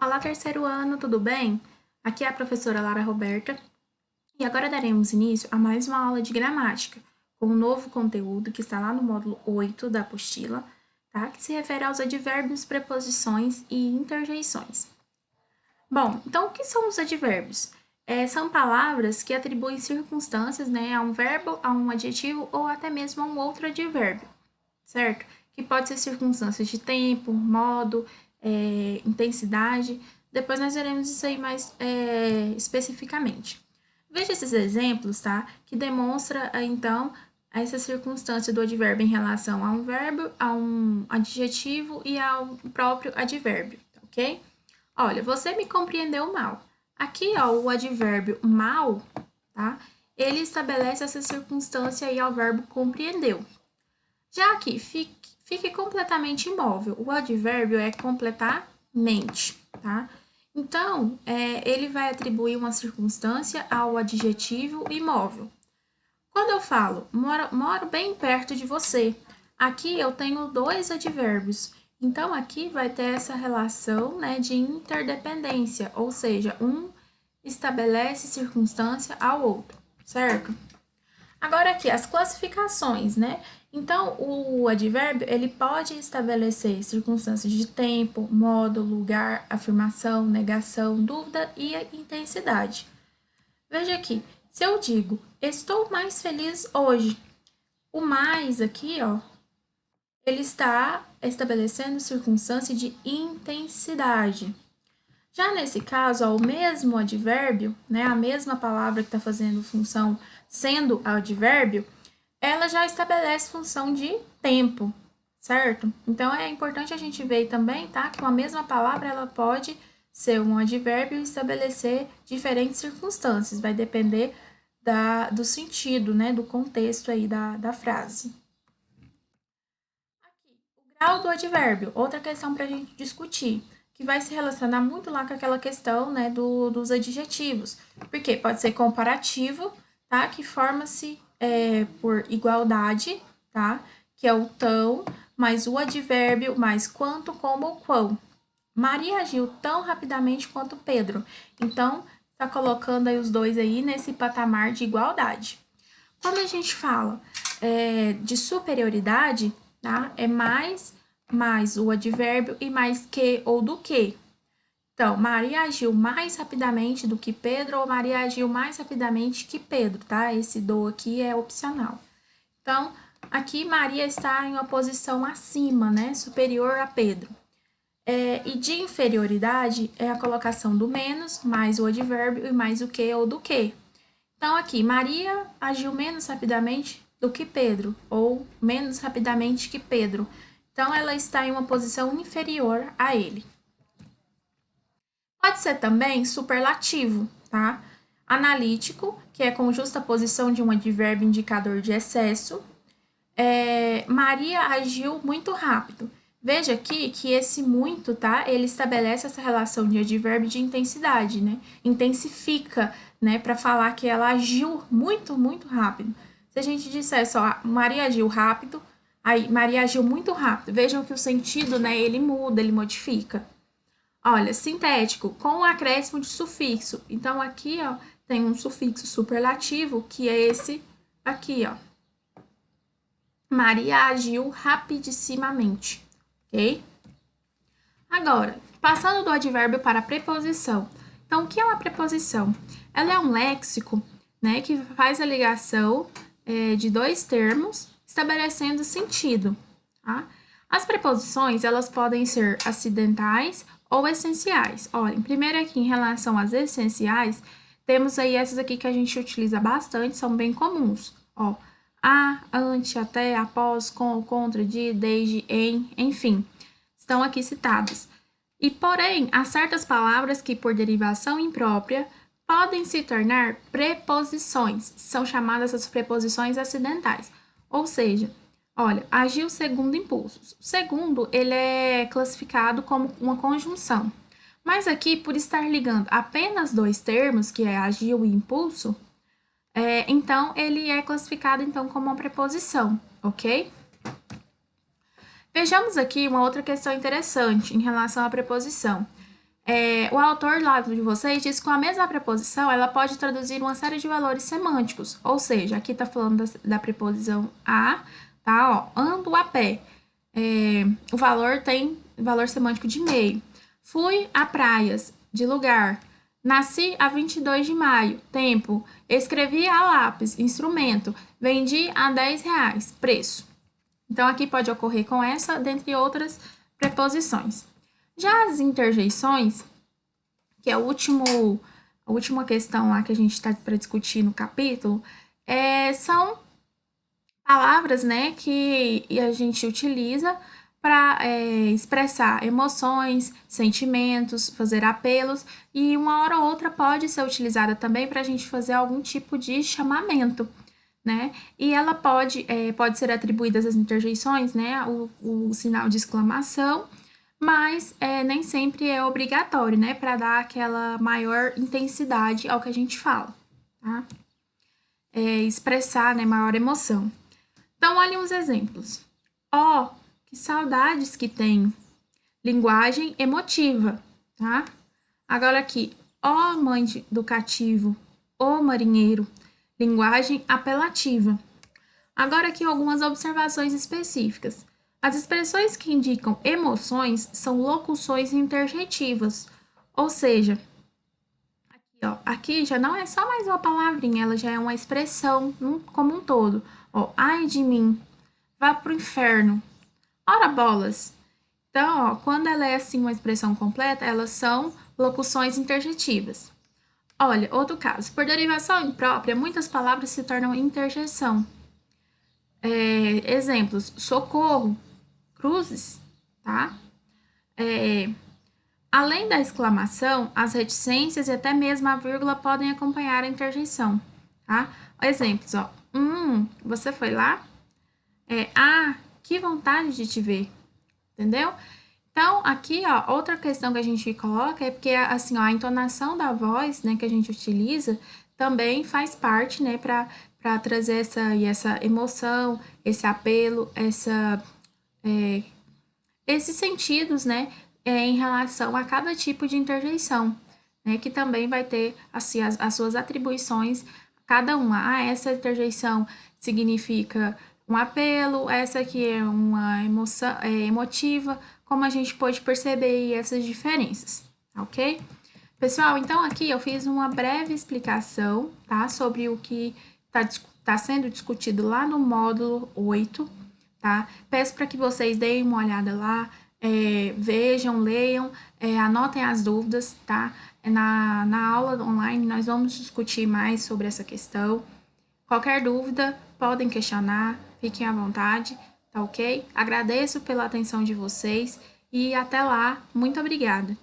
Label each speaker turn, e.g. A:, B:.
A: Olá, terceiro ano, tudo bem? Aqui é a professora Lara Roberta e agora daremos início a mais uma aula de gramática, com um novo conteúdo que está lá no módulo 8 da apostila, tá? Que se refere aos advérbios, preposições e interjeições. Bom, então o que são os advérbios? São palavras que atribuem circunstâncias, né, a um verbo, a um adjetivo ou até mesmo a um outro advérbio, certo? Que pode ser circunstâncias de tempo, modo, intensidade. Depois nós veremos isso aí mais especificamente. Veja esses exemplos, tá? Que demonstra, então, essa circunstância do advérbio em relação a um verbo, a um adjetivo e ao próprio advérbio, tá ok? Olha, você me compreendeu mal. Aqui, ó, o advérbio mal, tá? Ele estabelece essa circunstância aí ao verbo compreendeu. Já aqui, fique completamente imóvel. O advérbio é completamente, tá? Então, ele vai atribuir uma circunstância ao adjetivo imóvel. Quando eu falo, moro bem perto de você, aqui eu tenho dois advérbios. Então, aqui vai ter essa relação, né, de interdependência, ou seja, um estabelece circunstância ao outro, certo? Agora aqui, as classificações, né? Então, o advérbio, ele pode estabelecer circunstâncias de tempo, modo, lugar, afirmação, negação, dúvida e intensidade. Veja aqui, se eu digo, estou mais feliz hoje, o mais aqui, ó, ele está estabelecendo circunstância de intensidade. Já nesse caso, ó, o mesmo advérbio, né, a mesma palavra que está fazendo função sendo advérbio, ela já estabelece função de tempo, certo? Então, é importante a gente ver também, tá, que uma mesma palavra, ela pode ser um advérbio e estabelecer diferentes circunstâncias, vai depender do sentido, né, do contexto aí da frase. Aqui, o grau do advérbio, outra questão para a gente discutir, que vai se relacionar muito lá com aquela questão, né, dos adjetivos, porque pode ser comparativo, tá, que forma-se por igualdade, tá, que é o tão, mais o advérbio, mais quanto, como ou quão. Maria agiu tão rapidamente quanto Pedro. Então, está colocando aí os dois aí nesse patamar de igualdade. Quando a gente fala de superioridade, tá? É mais o advérbio e mais que ou do que. Então, Maria agiu mais rapidamente do que Pedro ou Maria agiu mais rapidamente que Pedro, tá? Esse do aqui é opcional. Então, aqui Maria está em uma posição acima, né? Superior a Pedro. E de inferioridade é a colocação do menos, mais o advérbio e mais o que ou do que. Então, aqui, Maria agiu menos rapidamente do que Pedro, ou menos rapidamente que Pedro. Então, ela está em uma posição inferior a ele. Pode ser também superlativo, tá? Analítico, que é com justa posição de um advérbio indicador de excesso. Maria agiu muito rápido. Veja aqui que esse muito, tá? Ele estabelece essa relação de advérbio de intensidade, né? Intensifica, né? Para falar que ela agiu muito, muito rápido. Se a gente disser só Maria agiu rápido, aí Maria agiu muito rápido. Vejam que o sentido, né? Ele muda, ele modifica. Olha, sintético, com o acréscimo de sufixo. Então, aqui, ó, tem um sufixo superlativo, que é esse aqui, ó. Maria agiu rapidissimamente, ok? Agora, passando do advérbio para a preposição. Então, o que é uma preposição? Ela é um léxico, né, que faz a ligação de dois termos, estabelecendo sentido, tá? As preposições, elas podem ser acidentais ou essenciais. Olha, primeiro aqui, em relação às essenciais, temos aí essas aqui que a gente utiliza bastante, são bem comuns, ó. A, ante, até, após, com, contra, de, desde, em, enfim, estão aqui citadas. E, porém, há certas palavras que, por derivação imprópria, podem se tornar preposições. São chamadas as preposições acidentais. Ou seja, olha, agiu segundo impulsos. O segundo, ele é classificado como uma conjunção. Mas aqui, por estar ligando apenas dois termos, que é agiu e impulso, então ele é classificado então como uma preposição, ok? Vejamos aqui uma outra questão interessante em relação à preposição. O autor lá de vocês diz que com a mesma preposição ela pode traduzir uma série de valores semânticos, ou seja, aqui está falando da preposição a, tá? Ó, ando a pé. O valor tem valor semântico de meio. Fui a praias, de lugar. Nasci a 22 de maio, tempo. Escrevi a lápis, instrumento. Vendi a R$ 10, preço. Então, aqui pode ocorrer com essa, dentre outras preposições. Já as interjeições, que é a última questão lá que a gente está para discutir no capítulo, são palavras, né, que a gente utiliza para expressar emoções, sentimentos, fazer apelos, e uma hora ou outra pode ser utilizada também para a gente fazer algum tipo de chamamento, né? E ela pode ser atribuídas às interjeições, né, o sinal de exclamação, mas nem sempre é obrigatório, né, para dar aquela maior intensidade ao que a gente fala, tá? Expressar, né, maior emoção. Então, olhem uns exemplos. Ó, que saudades que tenho. Linguagem emotiva, tá? Agora aqui, ó mãe do cativo, ó marinheiro. Linguagem apelativa. Agora aqui algumas observações específicas. As expressões que indicam emoções são locuções interjetivas, ou seja, aqui já não é só mais uma palavrinha, ela já é uma expressão como um todo. Ó, ai de mim, vá pro inferno, ora bolas. Então, ó, quando ela é assim uma expressão completa, elas são locuções interjetivas. Olha, outro caso. Por derivação imprópria, muitas palavras se tornam interjeção. Exemplos: socorro, cruzes, tá? Além da exclamação, as reticências e até mesmo a vírgula podem acompanhar a interjeição, tá? Exemplos, ó. Você foi lá? Que vontade de te ver. Entendeu? Então, aqui, ó, outra questão que a gente coloca é porque, assim, ó, a entonação da voz, né, que a gente utiliza também faz parte, né, para trazer essa emoção, esse apelo, esses sentidos, né, em relação a cada tipo de interjeição, né, que também vai ter, assim, as suas atribuições, cada uma. Essa interjeição significa um apelo, essa aqui é uma emoção emotiva, como a gente pode perceber aí essas diferenças, ok? Pessoal, então aqui eu fiz uma breve explicação, tá, sobre o que tá sendo discutido lá no módulo 8, tá? Peço para que vocês deem uma olhada lá, vejam, leiam, anotem as dúvidas, tá? Na aula online nós vamos discutir mais sobre essa questão. Qualquer dúvida, podem questionar, fiquem à vontade, tá ok? Agradeço pela atenção de vocês e até lá, muito obrigada!